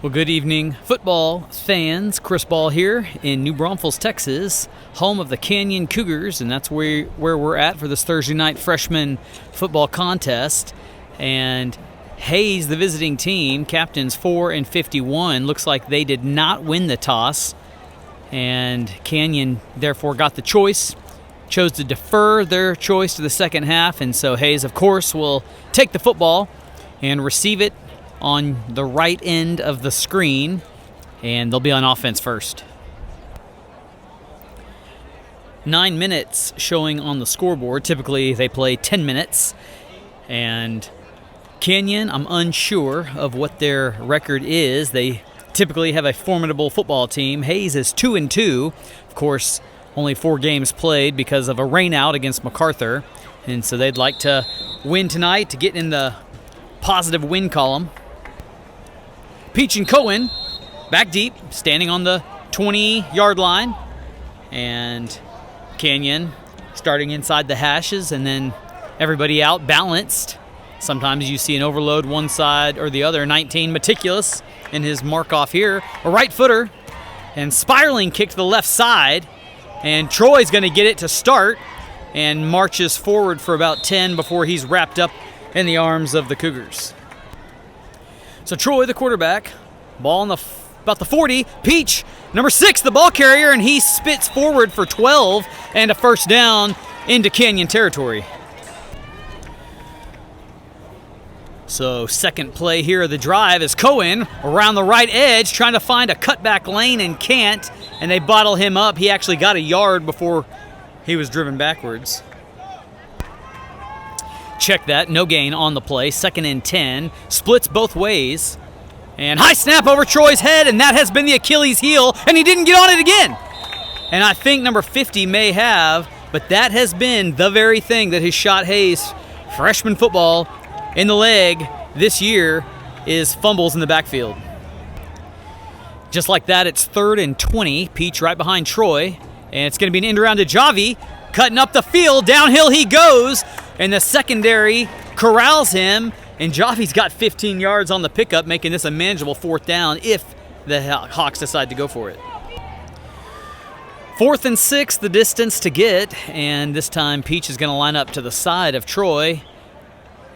Well, good evening, football fans. Chris Ball here in New Braunfels, Texas, home of the Canyon Cougars, and that's where we're at for this Thursday night freshman football contest. And Hayes, the visiting team, captains 4 and 51. Looks like they did not win the toss, and Canyon therefore got the choice. Chose to defer their choice to the second half, and so Hayes, of course, will take the football and receive it on the right end of the screen, and they'll be on offense first. 9 minutes showing on the scoreboard. Typically they play 10 minutes, and Canyon, I'm unsure of what their record is. They typically have a formidable football team. Hayes is 2-2. Of course, only 4 games played because of a rainout against MacArthur, and so they'd like to win tonight to get in the positive win column. Peach and Cohen back deep, standing on the 20-yard line, and Canyon starting inside the hashes, and then everybody out balanced. Sometimes you see an overload one side or the other. 19 meticulous in his mark off here. A right footer and spiraling kick to the left side, and Troy's going to get it to start and marches forward for about 10 before he's wrapped up in the arms of the Cougars. So Troy, the quarterback, ball on about the 40. Peach, number 6, the ball carrier, and he spits forward for 12 and a first down into Canyon territory. So second play here of the drive is Cohen around the right edge trying to find a cutback lane and can't, and they bottle him up. He actually got a yard before he was driven backwards. Check that, no gain on the play, 2nd and 10, splits both ways, and high snap over Troy's head, and that has been the Achilles heel, and he didn't get on it again. And I think number 50 may have, but that has been the very thing that has shot Hayes freshman football in the leg this year, is fumbles in the backfield. Just like that, it's 3rd and 20, Peach right behind Troy, and it's going to be an end around to Javi, cutting up the field, downhill he goes, and the secondary corrals him, and Javi's got 15 yards on the pickup, making this a manageable 4th down if the Hawks decide to go for it. 4th and 6, the distance to get, and this time Peach is going to line up to the side of Troy,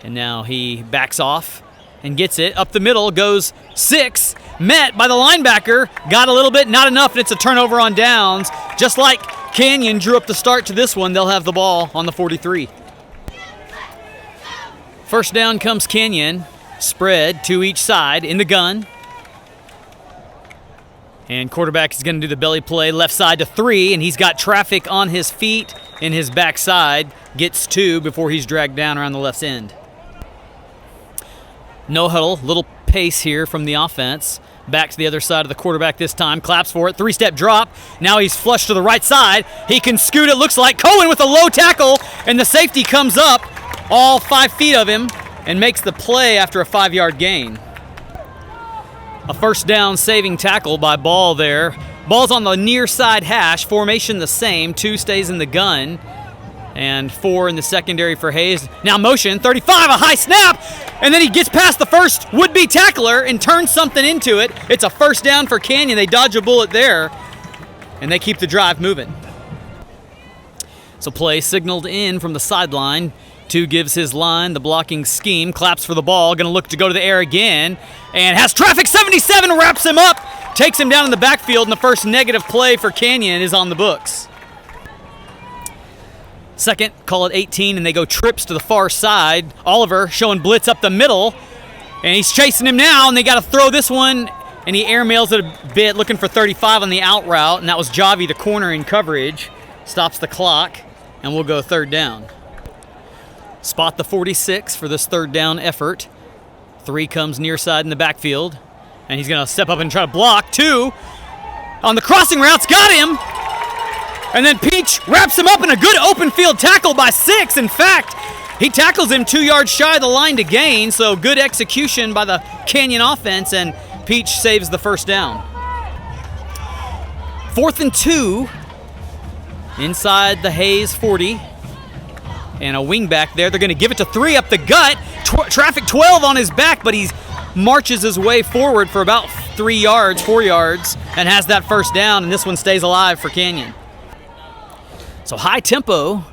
and now he backs off and gets it. Up the middle goes 6, met by the linebacker, got a little bit, not enough, and it's a turnover on downs. Just like Canyon drew up the start to this one, they'll have the ball on the 43. First down comes Canyon, spread to each side in the gun. And quarterback is going to do the belly play, left side to 3, and he's got traffic on his feet in his backside. Gets 2 before he's dragged down around the left end. No huddle, little pace here from the offense. Back to the other side of the quarterback this time, claps for it, 3-step drop. Now he's flushed to the right side. He can scoot, it looks like. Cohen with a low tackle, and the safety comes up all 5 feet of him and makes the play after a 5-yard gain. A first down saving tackle by Ball there. Ball's on the near side hash, formation the same, 2 stays in the gun, and 4 in the secondary for Hayes. Now motion, 35, a high snap, and then he gets past the first would-be tackler and turns something into it. It's a first down for Canyon. They dodge a bullet there, and they keep the drive moving. So play signaled in from the sideline. 2 gives his line, the blocking scheme, claps for the ball, going to look to go to the air again, and has traffic. 77 wraps him up, takes him down in the backfield, and the first negative play for Canyon is on the books. Second, call it 18, and they go trips to the far side. Oliver showing blitz up the middle, and he's chasing him now, and they got to throw this one, and he airmails it a bit, looking for 35 on the out route, and that was Javi, the corner in coverage. Stops the clock, and we'll go 3rd down. Spot the 46 for this 3rd down effort. 3 comes near side in the backfield, and he's going to step up and try to block. 2 on the crossing routes, got him, and then Peach wraps him up in a good open field tackle by 6. In fact, he tackles him 2 yards shy of the line to gain, so good execution by the Canyon offense, and Peach saves the first down. 4th and 2 inside the Hayes 40. And a wingback there. They're going to give it to 3 up the gut. Traffic 12 on his back, but he marches his way forward for about 3 yards, 4 yards, and has that first down, and this one stays alive for Canyon. So high tempo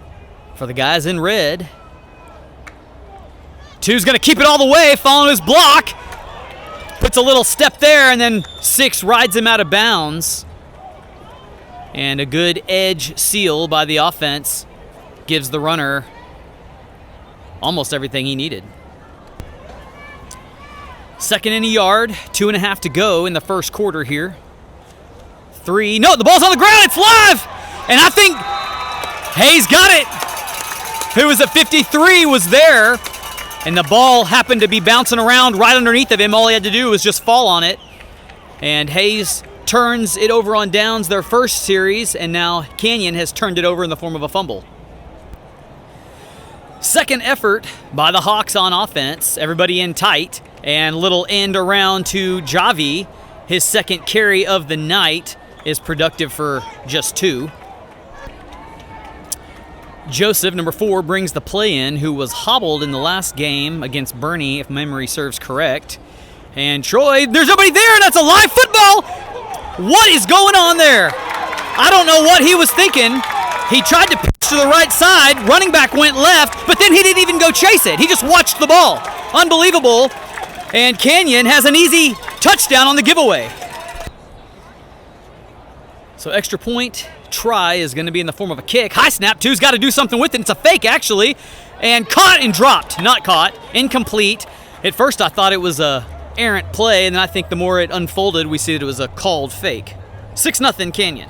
for the guys in red. 2's going to keep it all the way, following his block. Puts a little step there, and then 6 rides him out of bounds. And a good edge seal by the offense gives the runner almost everything he needed. 2nd and a yard, 2.5 to go in the first quarter here. 3, no, the ball's on the ground, it's live! And I think Hayes got it. Who was at 53 was there, and the ball happened to be bouncing around right underneath of him. All he had to do was just fall on it. And Hayes turns it over on downs their first series, and now Canyon has turned it over in the form of a fumble. Second effort by the Hawks on offense. Everybody in tight, and little end around to Javi. His second carry of the night is productive for just 2. Joseph, number 4, brings the play in, who was hobbled in the last game against Bernie, if memory serves correct. And Troy, there's nobody there, and that's a live football! What is going on there? I don't know what he was thinking. He tried to pitch to the right side, running back went left, but then he didn't even go chase it. He just watched the ball. Unbelievable. And Canyon has an easy touchdown on the giveaway. So extra point try is going to be in the form of a kick. High snap, 2's got to do something with it. It's a fake, actually. And caught and dropped. Not caught. Incomplete. At first I thought it was a errant play, and then I think the more it unfolded, we see that it was a called fake. 6-0 Canyon.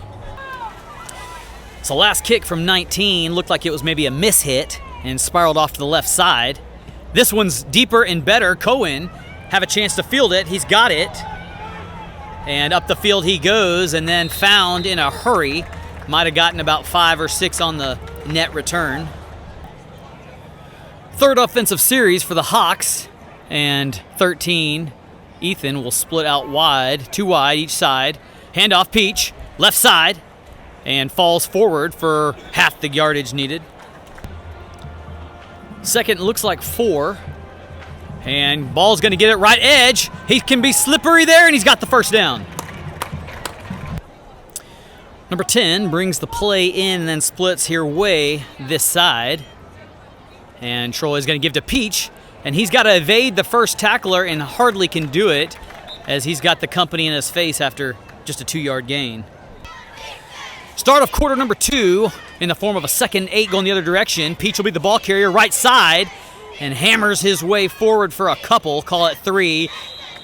So last kick from 19 looked like it was maybe a miss-hit and spiraled off to the left side. This one's deeper and better. Cohen have a chance to field it. He's got it. And up the field he goes, and then found in a hurry. Might have gotten about 5 or 6 on the net return. Third offensive series for the Hawks, and 13. Ethan will split out wide, 2 wide each side. Handoff Peach, left side, and falls forward for half the yardage needed. Second looks like 4. And ball's going to get it right edge. He can be slippery there, and he's got the first down. Number 10 brings the play in and then splits here way this side. And Troy's going to give to Peach, and he's got to evade the first tackler and hardly can do it as he's got the company in his face after just a 2-yard gain. Start of quarter number 2 in the form of a 2nd and 8 going the other direction. Peach will be the ball carrier right side and hammers his way forward for a couple, call it 3,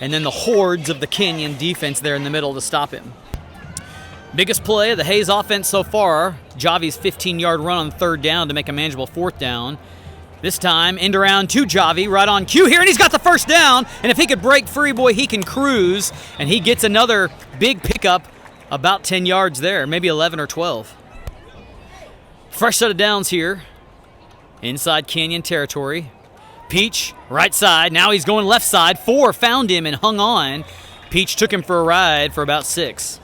and then the hordes of the Canyon defense there in the middle to stop him. Biggest play of the Hayes offense so far, Javi's 15-yard run on 3rd down to make a manageable 4th down. This time, end around to Javi, right on cue here, and he's got the first down, and if he could break free, boy, he can cruise, and he gets another big pickup about 10 yards there, maybe 11 or 12. Fresh set of downs here, inside Canyon territory. Peach, right side, now he's going left side. 4 found him and hung on. Peach took him for a ride for about 6.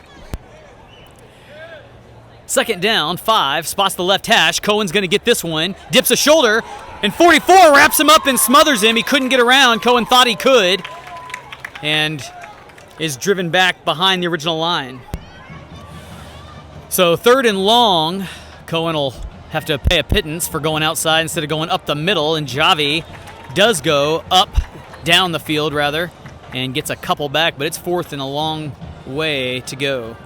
2nd down, 5, spots the left hash. Cohen's going to get this one, dips a shoulder, and 44 wraps him up and smothers him. He couldn't get around. Cohen thought he could, and is driven back behind the original line. So 3rd and long, Cohen will have to pay a pittance for going outside instead of going up the middle, and Javi does go down the field rather, and gets a couple back, but it's 4th and a long way to go.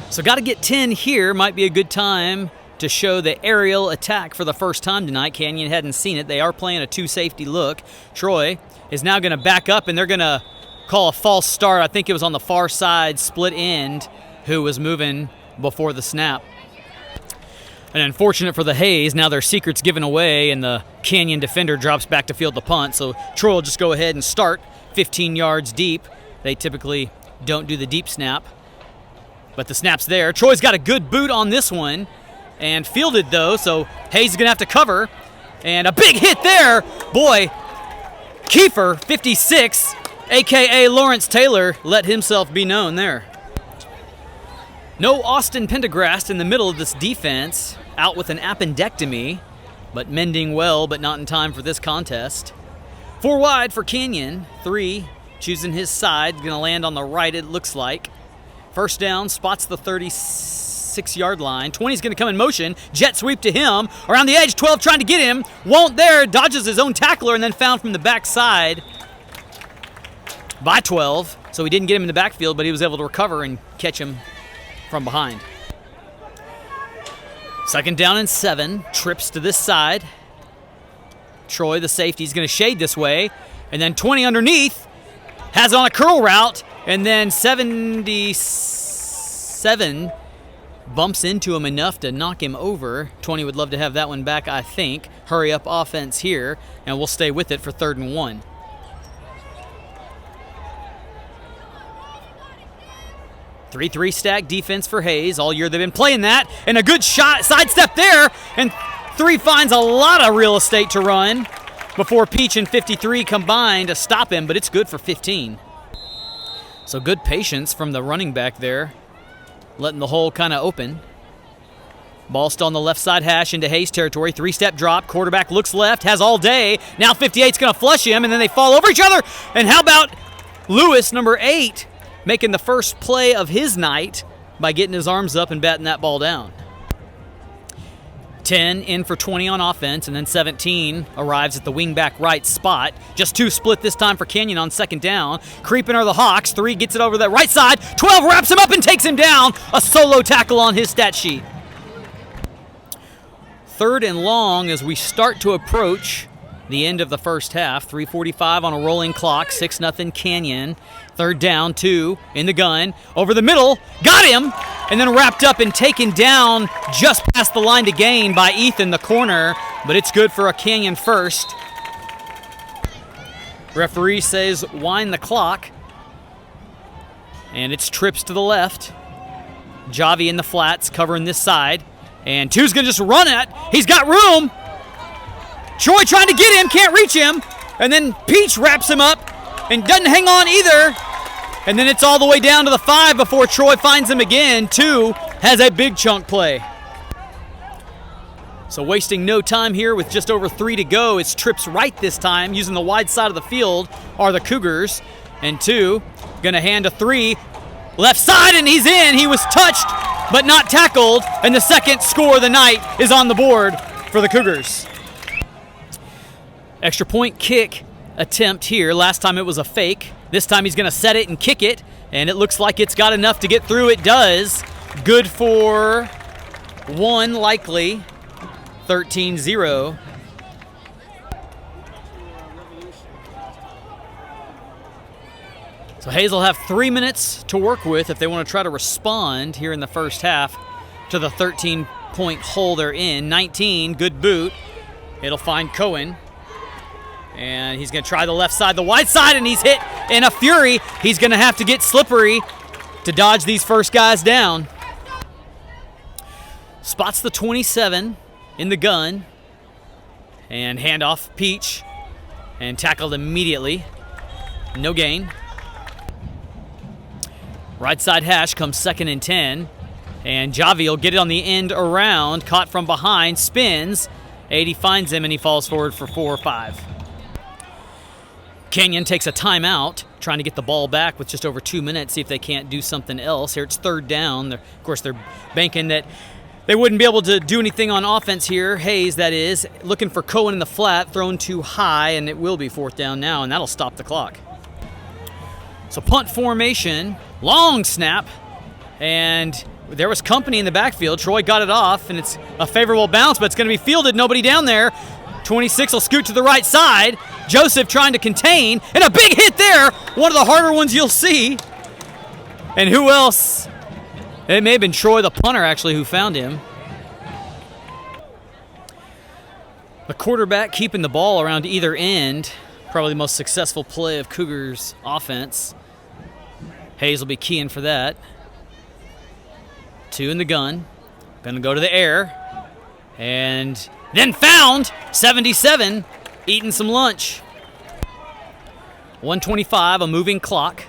So got to get 10 here. Might be a good time to show the aerial attack for the first time tonight. Canyon hadn't seen it. They are playing a 2-safety look. Troy is now going to back up, and they're going to call a false start. I think it was on the far side, split end, who was moving before the snap. And unfortunate for the Hayes, now their secret's given away, and the Canyon defender drops back to field the punt. So Troy will just go ahead and start 15 yards deep. They typically don't do the deep snap, but the snap's there. Troy's got a good boot on this one and fielded, though, so Hayes is going to have to cover. And a big hit there. Boy, Kiefer, 56, a.k.a. Lawrence Taylor, let himself be known there. No Austin Pendergrast in the middle of this defense, out with an appendectomy, but mending well, but not in time for this contest. 4 wide for Canyon, 3 choosing his side. Going to land on the right, it looks like. First down, spots the 36-yard line. 20's going to come in motion. Jet sweep to him. Around the edge, 12 trying to get him. Won't there. Dodges his own tackler and then found from the backside by 12. So he didn't get him in the backfield, but he was able to recover and catch him from behind. Second down and 7. Trips to this side. Troy, the safety, is going to shade this way. And then 20 underneath. Has on a curl route. And then 77 bumps into him enough to knock him over. 20 would love to have that one back, I think. Hurry up offense here. And we'll stay with it for 3rd and 1. 3-3 stack defense for Hayes. All year they've been playing that. And a good shot, sidestep there. And 3 finds a lot of real estate to run before Peach and 53 combine to stop him, but it's good for 15. So good patience from the running back there, letting the hole kind of open. Ball still on the left side hash into Hayes territory. 3-step drop. Quarterback looks left, has all day. Now 58's going to flush him, and then they fall over each other. And how about Lewis, number 8, making the first play of his night by getting his arms up and batting that ball down. 10 in for 20 on offense, and then 17 arrives at the wingback right spot. Just 2 split this time for Canyon on 2nd down. Creeping are the Hawks. 3 gets it over the right side. 12 wraps him up and takes him down. A solo tackle on his stat sheet. 3rd and long as we start to approach the end of the first half. 3:45 on a rolling clock. 6-0 Canyon. 3rd down, 2 in the gun. Over the middle. Got him! And then wrapped up and taken down just past the line to gain by Ethan, the corner. But it's good for a Canyon first. Referee says wind the clock. And it's trips to the left. Javi in the flats covering this side. And 2's going to just run it. He's got room. Troy trying to get him, can't reach him. And then Peach wraps him up and doesn't hang on either. And then it's all the way down to the 5 before Troy finds him again. 2 has a big chunk play. So wasting no time here with just over 3 to go. It's trips right this time. Using the wide side of the field are the Cougars. And 2 going to hand a 3. Left side, and he's in. He was touched but not tackled. And the second score of the night is on the board for the Cougars. Extra point kick attempt here. Last time it was a fake. This time he's going to set it and kick it, and it looks like it's got enough to get through. It does. Good for 1, likely. 13-0. So Hayes will have 3 minutes to work with if they want to try to respond here in the first half to the 13-point hole they're in. 19, good boot. It'll find Cohen. And he's going to try the left side, the wide side, and he's hit in a fury. He's going to have to get slippery to dodge these first guys down. Spots the 27 in the gun. And handoff Peach. And tackled immediately. No gain. Right side hash comes 2nd and 10. And Javi will get it on the end around. Caught from behind, spins. 80 finds him, and he falls forward for 4 or 5. Canyon takes a timeout, trying to get the ball back with just over 2 minutes, see if they can't do something else. Here it's 3rd down. Of course, they're banking that they wouldn't be able to do anything on offense here. Hayes, that is, looking for Cohen in the flat, thrown too high, and it will be 4th down now, and that'll stop the clock. So punt formation, long snap, and there was company in the backfield. Troy got it off, and it's a favorable bounce, but it's going to be fielded, nobody down there. 26 will scoot to the right side. Joseph trying to contain, and a big hit there. One of the harder ones you'll see. And who else? It may have been Troy, the punter, actually, who found him. The quarterback keeping the ball around either end. Probably the most successful play of Cougars offense. Hayes will be keying for that. 2 in the gun. Going to go to the air. And then found 77, eating some lunch. 1:25, a moving clock.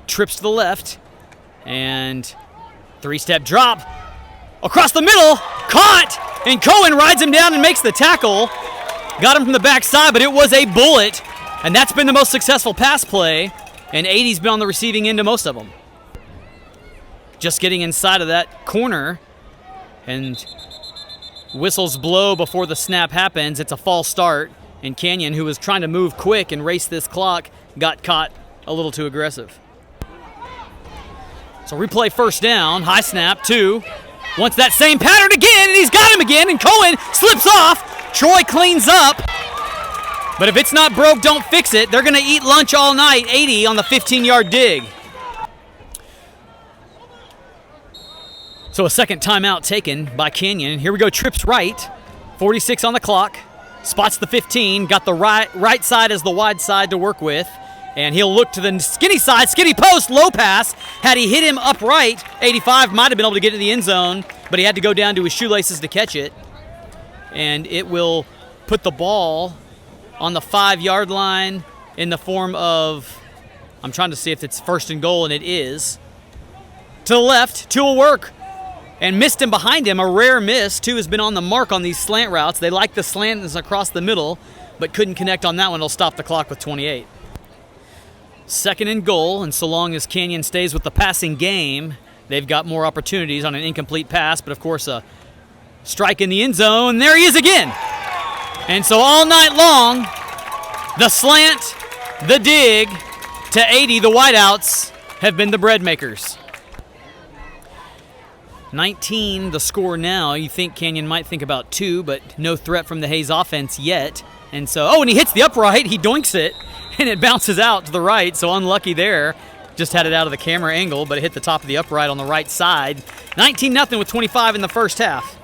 Trips to the left. And 3-step drop. Across the middle. Caught. And Cohen rides him down and makes the tackle. Got him from the backside, but it was a bullet And that's been the most successful pass play, and 80's been on the receiving end of most of them. Just getting inside of that corner, and whistles blow before the snap happens. It's a false start, and Canyon, who was trying to move quick and race this clock, got caught a little too aggressive. So replay first down, high snap, 2. Wants that same pattern again, and he's got him again, and Cohen slips off. Troy cleans up. But if it's not broke, don't fix it. They're going to eat lunch all night, 80 on the 15-yard dig. So a second timeout taken by Canyon. Here we go, trips right, 46 on the clock. Spots the 15, got the right side as the wide side to work with. And he'll look to the skinny side, skinny post, low pass. Had he hit him upright, 85 might have been able to get to the end zone, but he had to go down to his shoelaces to catch it. And it will put the ball on the 5-yard line in the form of, I'm trying to see if it's first and goal, and it is. To the left, 2 will work. And missed him behind him, a rare miss. 2 has been on the mark on these slant routes. They like the slants across the middle, but couldn't connect on that one. It'll stop the clock with 28. Second and goal, and so long as Canyon stays with the passing game, they've got more opportunities on an incomplete pass, but of course a strike in the end zone. There he is again. And so all night long, the slant, the dig to 80, the wideouts have been the bread makers. 19 the score now. You think Canyon might think about 2, but no threat from the Hayes offense yet. And so, and he hits the upright, he doinks it, and it bounces out to the right, so unlucky there. Just had it out of the camera angle, but it hit the top of the upright on the right side. 19-0 with 25 in the first half.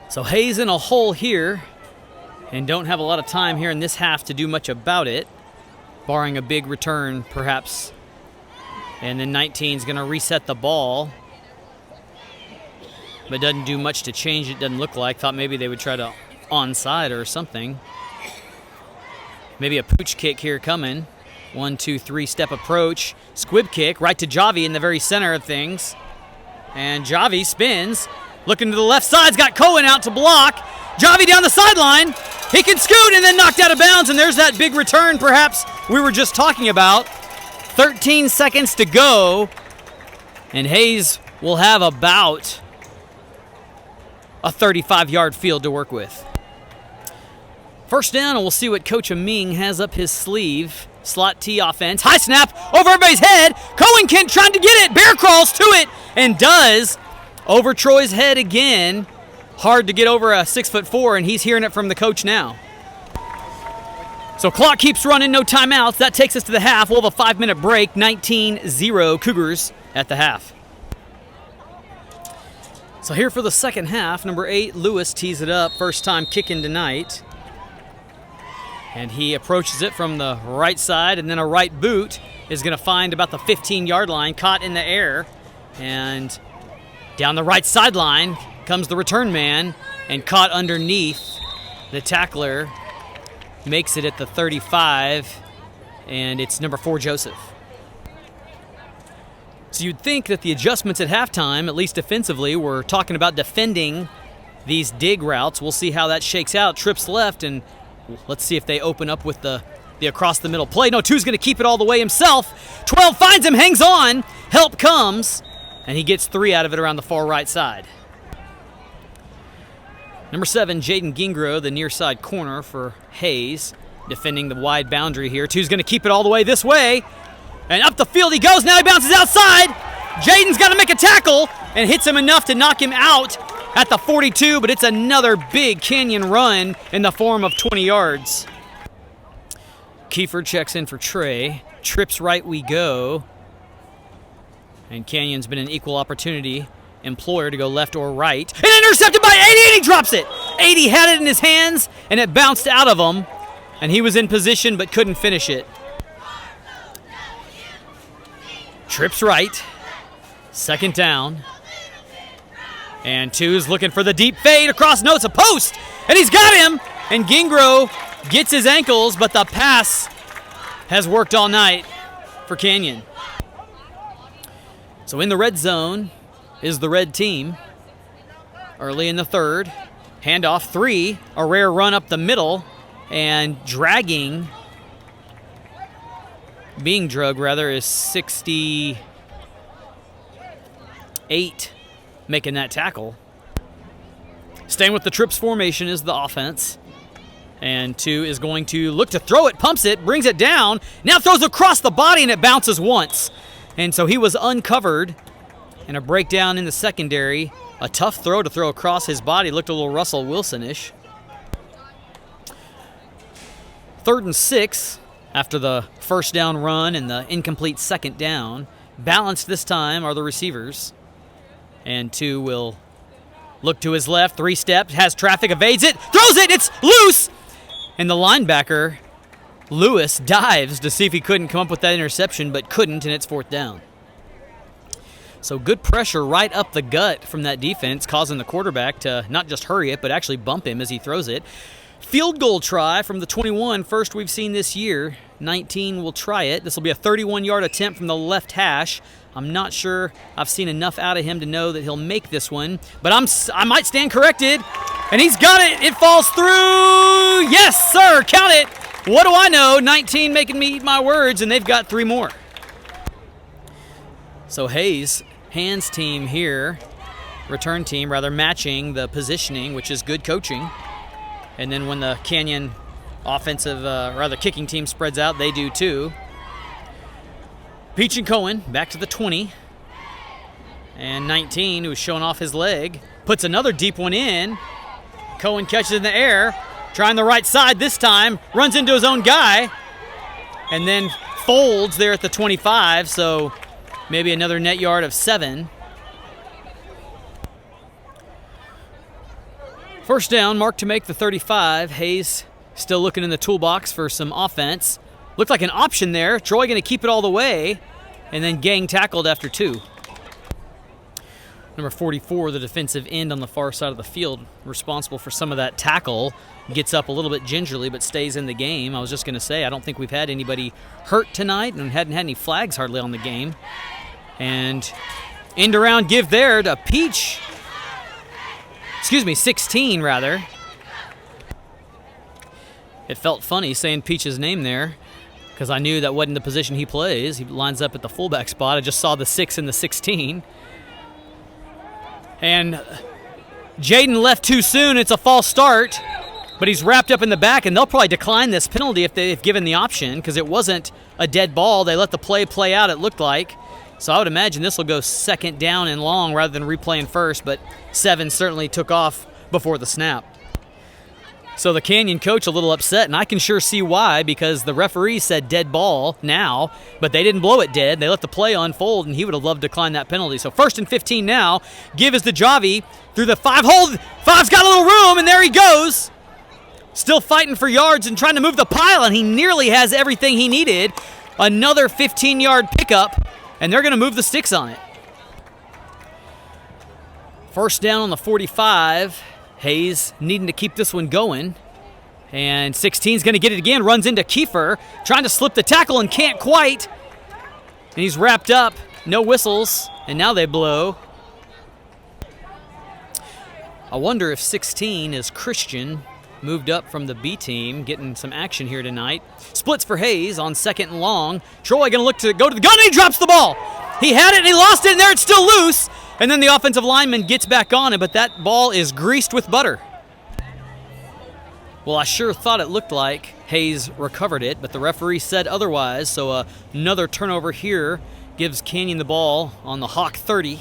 So Hayes in a hole here, and don't have a lot of time here in this half to do much about it, barring a big return perhaps. And then 19's going to reset the ball, but doesn't do much to change it, doesn't look like. Thought maybe they would try to onside or something. Maybe a pooch kick here coming. 1, 2, 3 step approach. Squib kick right to Javi in the very center of things. And Javi spins. Looking to the left side's got Cohen out to block. Javi down the sideline. He can scoot and then knocked out of bounds. And there's that big return perhaps we were just talking about. 13 seconds to go. And Hayes will have about a 35-yard field to work with. First down, and we'll see what Coach Aming has up his sleeve. Slot T offense. High snap over everybody's head. Cohen Kent trying to get it. Bear crawls to it and does. Over Troy's head again. Hard to get over a 6'4", and he's hearing it from the coach now. So clock keeps running, no timeouts. That takes us to the half. We'll have a 5-minute break. 19-0 Cougars at the half. So here for the second half, number 8, Lewis tees it up. First time kicking tonight. And he approaches it from the right side, and then a right boot is going to find about the 15-yard line, caught in the air. And down the right sideline comes the return man, and caught underneath the tackler. Makes it at the 35, and it's number 4, Joseph. So you'd think that the adjustments at halftime, at least defensively, were talking about defending these dig routes. We'll see how that shakes out. Trips left, and let's see if they open up with the across-the-middle play. No, 2's going to keep it all the way himself. 12 finds him, hangs on. Help comes, and he gets 3 out of it around the far right side. Number 7, Jaden Gingro, the near side corner for Hayes, defending the wide boundary here. 2's going to keep it all the way this way. And up the field he goes. Now he bounces outside. Jaden's got to make a tackle and hits him enough to knock him out at the 42, but it's another big Canyon run in the form of 20 yards. Kiefer checks in for Trey. Trips right we go. And Canyon's been an equal opportunity employer to go left or right. And intercepted by 80, and he drops it. 80 had it in his hands, and it bounced out of him. And he was in position but couldn't finish it. Trips right. Second down. And 2's looking for the deep fade across. No, it's a post. And he's got him. And Gingro gets his ankles, but the pass has worked all night for Canyon. So in the red zone is the red team. Early in the third. Handoff 3, a rare run up the middle, and dragging, being drugged rather, is 68, making that tackle. Staying with the trips formation is the offense. And 2 is going to look to throw it, pumps it, brings it down, now throws across the body, and it bounces once. And so he was uncovered, and a breakdown in the secondary. A tough throw to throw across his body. Looked a little Russell Wilson-ish. 3rd and 6 after the first down run and the incomplete second down. Balanced this time are the receivers. And 2 will look to his left, 3 steps, has traffic, evades it, throws it, it's loose! And the linebacker, Lewis, dives to see if he couldn't come up with that interception, but couldn't, and it's 4th down. So good pressure right up the gut from that defense, causing the quarterback to not just hurry it, but actually bump him as he throws it. Field goal try from the 21, first we've seen this year. 19 will try it. This will be a 31-yard attempt from the left hash. I'm not sure I've seen enough out of him to know that he'll make this one, but I might stand corrected, and he's got it. It falls through. Yes, sir, count it. What do I know? 19 making me eat my words, and they've got 3 more. So Hayes' hands team here, return team rather, matching the positioning, which is good coaching. And then when the Canyon kicking team spreads out, they do too. Peach and Cohen back to the 20. And 19, who's showing off his leg, puts another deep one in. Cohen catches in the air, trying the right side this time, runs into his own guy, and then folds there at the 25, so maybe another net yard of 7. First down, mark to make the 35. Hayes still looking in the toolbox for some offense. Looked like an option there. Troy going to keep it all the way, and then gang tackled after 2. Number 44, the defensive end on the far side of the field, responsible for some of that tackle, gets up a little bit gingerly but stays in the game. I was just going to say, I don't think we've had anybody hurt tonight and hadn't had any flags hardly on the game. And end around give there to Peach. 16 rather. It felt funny saying Peach's name there because I knew that wasn't the position he plays. He lines up at the fullback spot. I just saw the 6 and the 16. And Jaden left too soon. It's a false start, but he's wrapped up in the back, and they'll probably decline this penalty if given the option because it wasn't a dead ball. They let the play out, it looked like. So I would imagine this will go 2nd down and long rather than replaying first, but 7 certainly took off before the snap. So the Canyon coach a little upset, and I can sure see why, because the referee said dead ball now, but they didn't blow it dead. They let the play unfold, and he would have loved to decline that penalty. So 1st and 15 now. Give is to Javi through the 5 hole. 5's got a little room, and there he goes. Still fighting for yards and trying to move the pile, and he nearly has everything he needed. Another 15-yard pickup, and they're going to move the sticks on it. First down on the 45. Hayes needing to keep this one going. And 16's going to get it again. Runs into Kiefer. Trying to slip the tackle and can't quite. And he's wrapped up. No whistles. And now they blow. I wonder if 16 is Christian. Moved up from the B team. Getting some action here tonight. Splits for Hayes on 2nd and long. Troy going to look to go to the gun, and he drops the ball. He had it and he lost it, and there it's still loose. And then the offensive lineman gets back on it, but that ball is greased with butter. Well, I sure thought it looked like Hayes recovered it, but the referee said otherwise, so another turnover here gives Canyon the ball on the Hawk 30.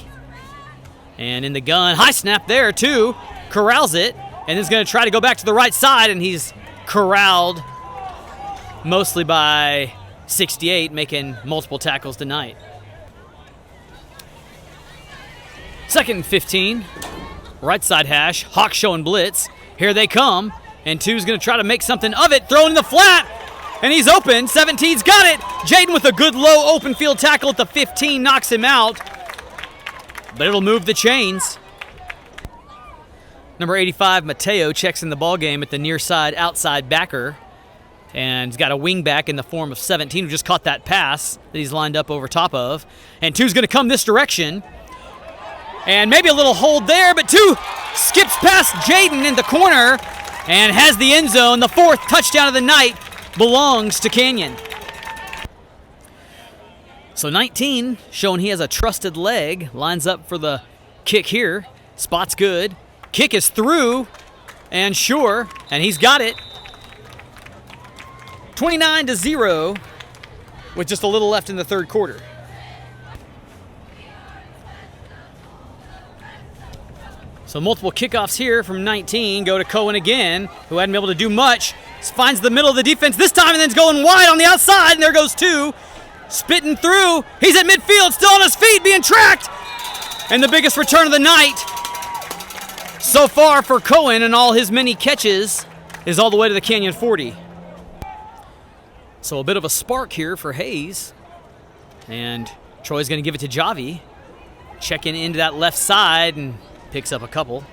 And in the gun, high snap there too, corrals it, and is going to try to go back to the right side, and he's corralled mostly by 68, making multiple tackles tonight. 2nd and 15, right side hash, Hawk showing blitz. Here they come, and 2's going to try to make something of it, throwing in the flat, and he's open. 17's got it. Jaden with a good low open field tackle at the 15 knocks him out, but it'll move the chains. Number 85, Mateo, checks in the ball game at the near side outside backer, and he's got a wing back in the form of 17 who just caught that pass that he's lined up over top of, and 2's going to come this direction. And maybe a little hold there, but 2 skips past Jaden in the corner and has the end zone. The 4th touchdown of the night belongs to Canyon. So 19, showing he has a trusted leg, lines up for the kick here. Spot's good. Kick is through and sure, and he's got it. 29-0 with just a little left in the third quarter. So multiple kickoffs here from 19 go to Cohen again, who hadn't been able to do much. Finds the middle of the defense this time and then's going wide on the outside, and there goes 2. Spitting through. He's at midfield, still on his feet, being tracked. And the biggest return of the night so far for Cohen and all his many catches is all the way to the Canyon 40. So a bit of a spark here for Hayes. And Troy's going to give it to Javi. Checking into that left side and picks up a couple.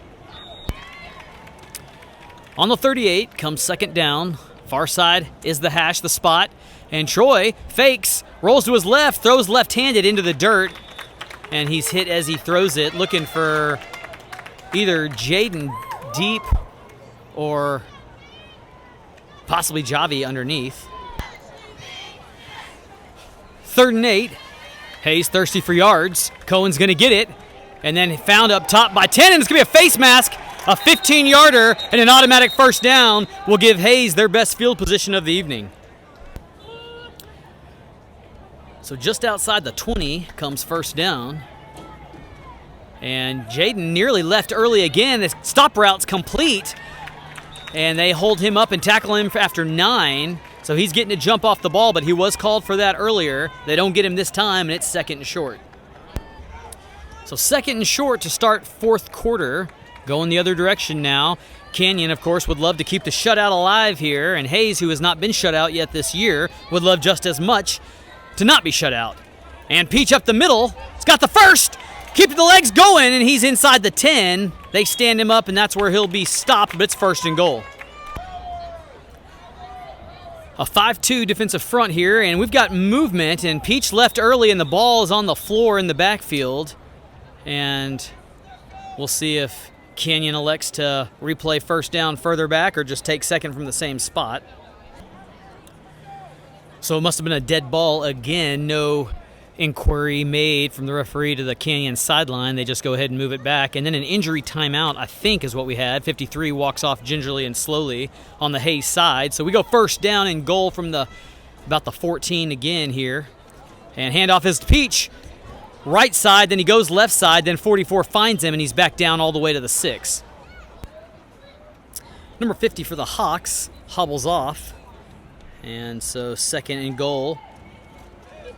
On the 38 comes second down. Far side is the hash, the spot. And Troy fakes, rolls to his left, throws left-handed into the dirt. And he's hit as he throws it, looking for either Jaden deep or possibly Javi underneath. 3rd and 8. Hayes thirsty for yards. Cohen's going to get it. And then found up top by 10, and it's going to be a face mask. A 15-yarder and an automatic first down will give Hayes their best field position of the evening. So just outside the 20 comes first down. And Jaden nearly left early again. The stop route's complete. And they hold him up and tackle him after 9. So he's getting to jump off the ball, but he was called for that earlier. They don't get him this time, and it's 2nd and short. So 2nd and short to start 4th quarter. Going the other direction now. Canyon, of course, would love to keep the shutout alive here. And Hayes, who has not been shut out yet this year, would love just as much to not be shut out. And Peach up the middle. He's got the first. Keeping the legs going, and he's inside the 10. They stand him up, and that's where he'll be stopped, but it's 1st and goal. A 5-2 defensive front here, and we've got movement, and Peach left early, and the ball is on the floor in the backfield. And we'll see if Canyon elects to replay first down further back or just take second from the same spot. So it must have been a dead ball again. No inquiry made from the referee to the Canyon sideline. They just go ahead and move it back. And then an injury timeout, I think, is what we had. 53 walks off gingerly and slowly on the Hayes side. So we go first down and goal from about the 14 again here. And handoff is to Peach. Right side, then he goes left side, then 44 finds him, and he's back down all the way to the 6. Number 50 for the Hawks hobbles off. And so 2nd and goal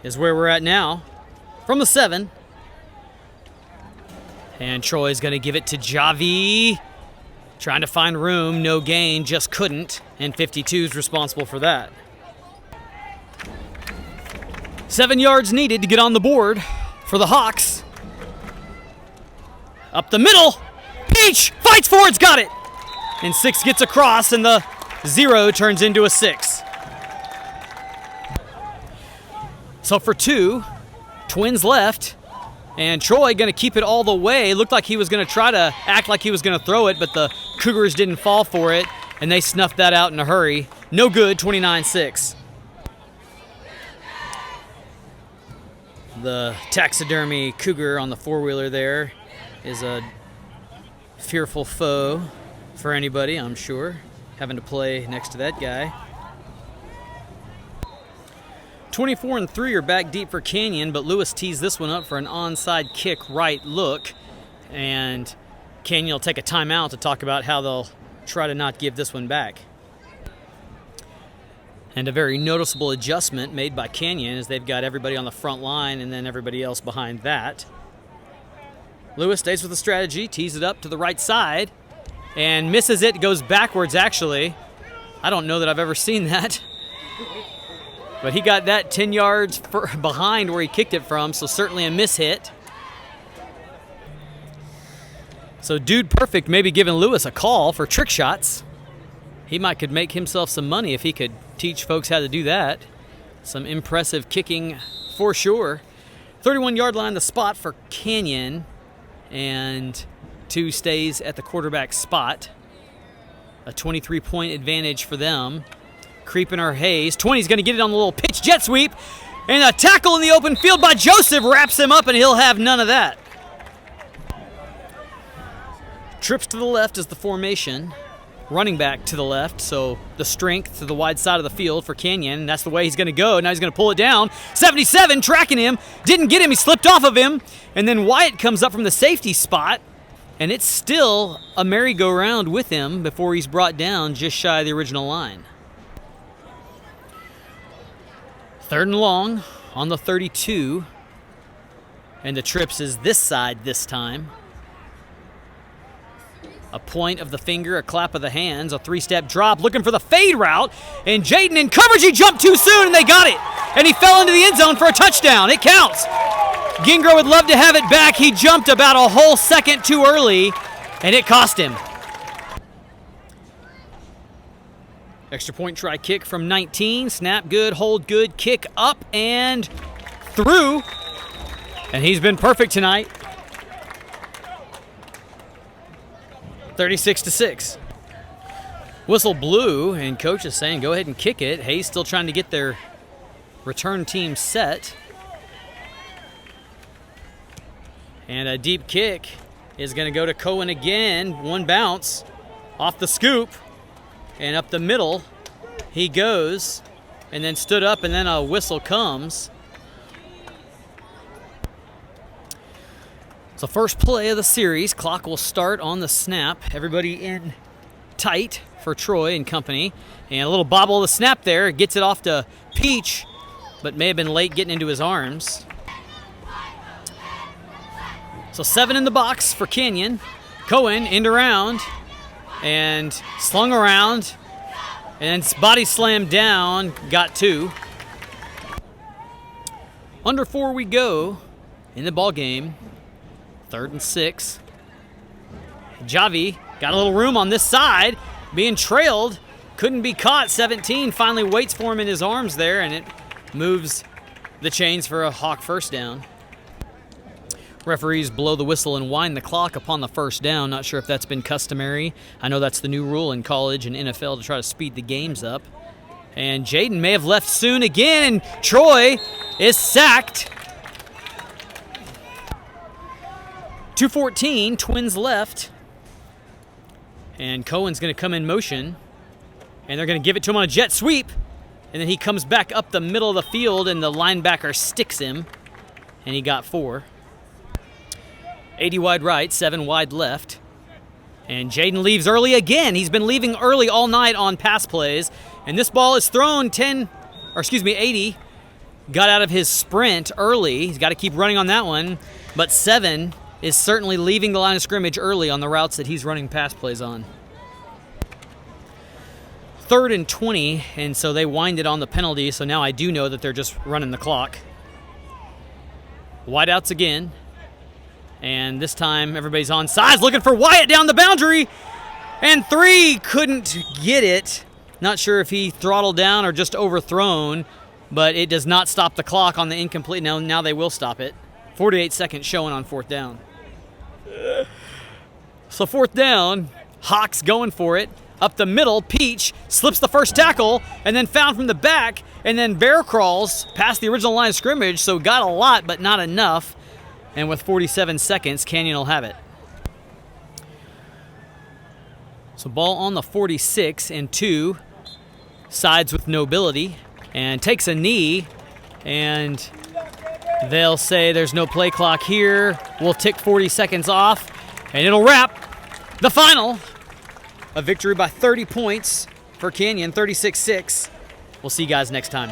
is where we're at now from the 7. And Troy's going to give it to Javi. Trying to find room, no gain, just couldn't. And 52 is responsible for that. 7 yards needed to get on the board for the Hawks. Up the middle. Peach fights for it's got it. And 6 gets across, and the 0 turns into a 6. So for 2, Twins left, and Troy going to keep it all the way. Looked like he was going to try to act like he was going to throw it, but the Cougars didn't fall for it, and they snuffed that out in a hurry. No good, 29-6. The taxidermy Cougar on the four-wheeler there is a fearful foe for anybody, I'm sure, having to play next to that guy. 24-3 are back deep for Canyon, but Lewis tees this one up for an onside kick right look. And Canyon will take a timeout to talk about how they'll try to not give this one back. And a very noticeable adjustment made by Canyon is they've got everybody on the front line and then everybody else behind that. Lewis stays with the strategy, tees it up to the right side, and misses it, goes backwards actually. I don't know that I've ever seen that. But he got that 10 yards behind where he kicked it from, so certainly a mishit. So Dude Perfect maybe giving Lewis a call for trick shots. He could make himself some money if he could teach folks how to do that. Some impressive kicking for sure. 31-yard line, the spot for Canyon. And 2 stays at the quarterback spot. A 23-point advantage for them. Creeping our Hayes. 20's going to get it on the little pitch jet sweep. And a tackle in the open field by Joseph wraps him up, and he'll have none of that. Trips to the left is the formation. Running back to the left, so the strength to the wide side of the field for Canyon, and that's the way he's going to go. Now he's going to pull it down. 77, tracking him. Didn't get him. He slipped off of him. And then Wyatt comes up from the safety spot, and it's still a merry-go-round with him before he's brought down just shy of the original line. 3rd and long on the 32, and the trips is this side this time. A point of the finger, a clap of the hands, a 3-step drop, looking for the fade route, and Jaden in coverage, he jumped too soon, and they got it. And he fell into the end zone for a touchdown. It counts. Gingro would love to have it back. He jumped about a whole second too early, and it cost him. Extra point try kick from 19. Snap good, hold good, kick up and through. And he's been perfect tonight. 36-6. Whistle blew, and coach is saying go ahead and kick it. Hayes still trying to get their return team set. And a deep kick is going to go to Cohen again. One bounce off the scoop. And up the middle he goes, and then stood up, and then a whistle comes. So first play of the series. Clock will start on the snap. Everybody in tight for Troy and company. And a little bobble of the snap there. Gets it off to Peach, but may have been late getting into his arms. So 7 in the box for Canyon. Cohen end around and slung around, and body slammed down, got 2. Under 4 we go in the ball game. 3rd and 6. Javi got a little room on this side, being trailed, couldn't be caught. 17 finally waits for him in his arms there, and it moves the chains for a Hawk first down. Referees blow the whistle and wind the clock upon the first down. Not sure if that's been customary. I know that's the new rule in college and NFL to try to speed the games up. And Jaden may have left soon again, and Troy is sacked. 2:14, Twins left. And Cohen's going to come in motion, and they're going to give it to him on a jet sweep. And then he comes back up the middle of the field, and the linebacker sticks him, and he got 4. 80 wide right, 7 wide left. And Jaden leaves early again. He's been leaving early all night on pass plays. And this ball is thrown 80. Got out of his sprint early. He's got to keep running on that one. But 7 is certainly leaving the line of scrimmage early on the routes that he's running pass plays on. 3rd and 20, and so they wind it on the penalty. So now I do know that they're just running the clock. Wideouts again. And this time, everybody's on sides, looking for Wyatt down the boundary. And 3 couldn't get it. Not sure if he throttled down or just overthrown, but it does not stop the clock on the incomplete. Now they will stop it. 48 seconds showing on 4th down. So 4th down, Hawks going for it. Up the middle, Peach slips the first tackle and then found from the back, and then bear crawls past the original line of scrimmage, so got a lot but not enough. And with 47 seconds, Canyon will have it. So ball on the 46 and 2. Sides with nobility and takes a knee. And they'll say there's no play clock here. We'll tick 40 seconds off. And it'll wrap the final. A victory by 30 points for Canyon, 36-6. We'll see you guys next time.